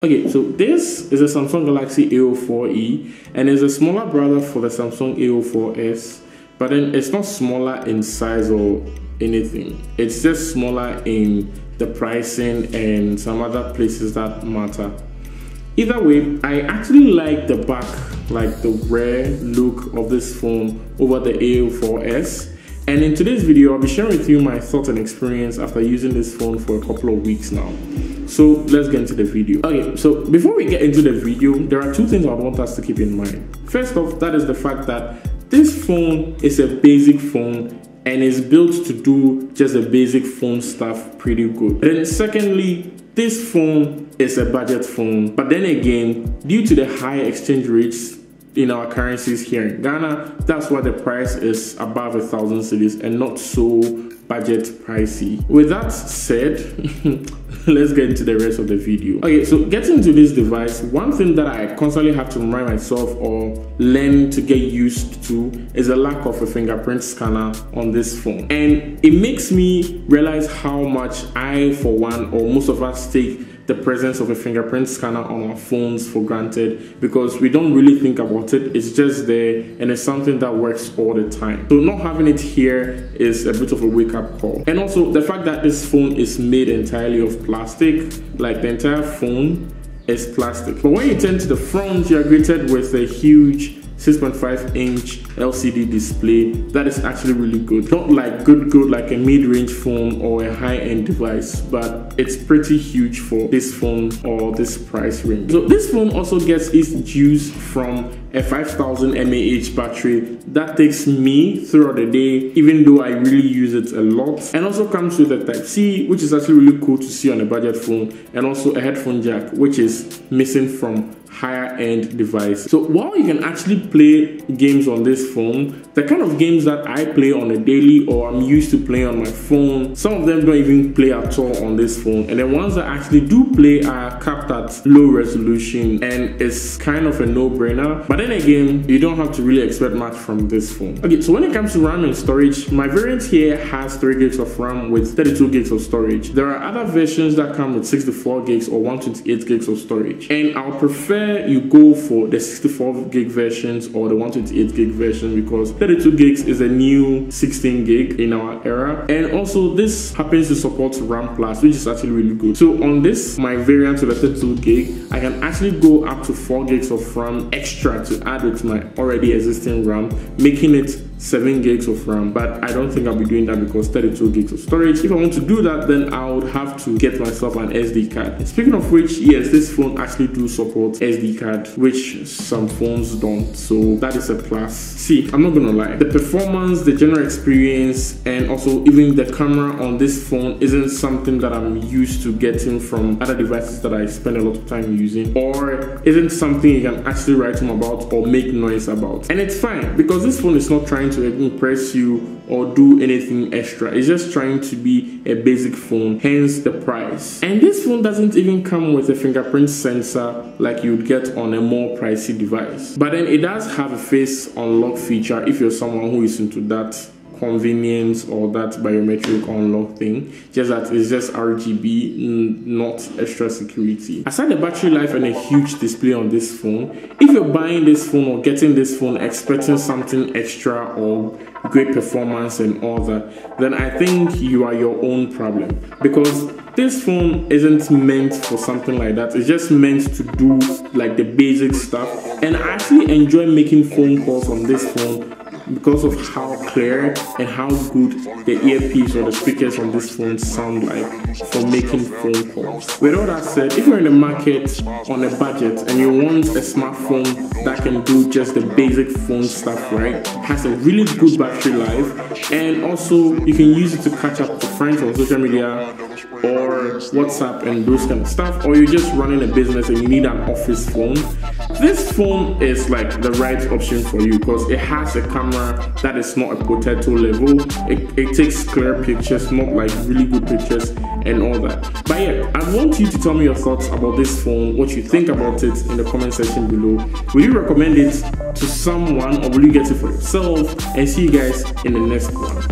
Okay, so this is a Samsung Galaxy A04e and is a smaller brother for the Samsung A04s, but then it's not smaller in size or anything. It's just smaller in the pricing and some other places that matter. Either way, I actually like the back, like the rare look of this phone over the A04s. And in today's video, I'll be sharing with you my thoughts and experience after using this phone for a couple of weeks now. So let's get into the video. Okay, so before we get into the video, there are two things I want us to keep in mind. First off, that is the fact that this phone is a basic phone and is built to do just the basic phone stuff pretty good. And then secondly, this phone is a budget phone, but then again, due to the high exchange rates in our currencies here in Ghana, that's why the price is above 1,000 cedis and not so budget pricey. With that said, let's get into the rest of the video. Okay, so getting into this device, one thing that I constantly have to remind myself or learn to get used to is the lack of a fingerprint scanner on this phone. And it makes me realize how much I, for one, or most of us take the presence of a fingerprint scanner on our phones for granted, because we don't really think about it. It's just there and it's something that works all the time. So not having it here is a bit of a wake-up call. And also the fact that this phone is made entirely of plastic, like the entire phone is plastic. But when you turn to the front, you're greeted with a huge 6.5-inch LCD display that is actually really good. Not like good like a mid-range phone or a high-end device, but it's pretty huge for this phone or this price range. So this phone also gets its juice from a 5000 mAh battery that takes me throughout the day, even though I really use it a lot. And also comes with a Type-C, which is actually really cool to see on a budget phone, and also a headphone jack, which is missing from higher end device. So while you can actually play games on this phone, the kind of games that I play on a daily or I'm used to playing on my phone, some of them don't even play at all on this phone. And the ones that actually do play are capped at low resolution, and it's kind of a no-brainer. But then again, you don't have to really expect much from this phone. Okay, so when it comes to RAM and storage, my variant here has 3 gigs of RAM with 32 gigs of storage. There are other versions that come with 64 gigs or 128 gigs of storage. And I'll prefer you go for the 64 gig versions or the 128 gig version, because 32 gigs is a new 16 gig in our era. And also this happens to support RAM Plus, which is actually really good. So on this, my variant with the 32 gig, I can actually go up to 4 gigs of RAM extra to add with my already existing RAM, making it 7 gigs of RAM. But I don't think I'll be doing that because 32 gigs of storage. If I want to do that, then I would have to get myself an SD card. Speaking of which, yes, this phone actually do support SD card, which some phones don't, so that is a plus. See, I'm not gonna lie, the performance, the general experience, and also even the camera on this phone isn't something that I'm used to getting from other devices that I spend a lot of time using, or isn't something you can actually write home about or make noise about. And it's fine, because this phone is not trying to impress you or do anything extra. It's just trying to be a basic phone, hence the price. And this phone doesn't even come with a fingerprint sensor like you would get on a more pricey device. But then it does have a face unlock feature if you're someone who is into that convenience or that biometric unlock thing. Just that it's just RGB, not extra security. Aside the battery life and a huge display on this phone, if you're buying this phone or getting this phone expecting something extra or great performance and all that, then I think you are your own problem, because this phone isn't meant for something like that. It's just meant to do like the basic stuff. And I actually enjoy making phone calls on this phone because of how clear and how good the earpiece or the speakers on this phone sound like for making phone calls. With all that said, if you're in the market on a budget and you want a smartphone that can do just the basic phone stuff right, has a really good battery life, and also you can use it to catch up with friends on social media or WhatsApp and those kind of stuff, or you're just running a business and you need an office phone, this phone is like the right option for you, because it has a camera that is not a potato level. It takes clear pictures, not like really good pictures and all that. But yeah, I want you to tell me your thoughts about this phone, what you think about it in the comment section below. Will you recommend it to someone or will you get it for yourself? And see you guys in the next one.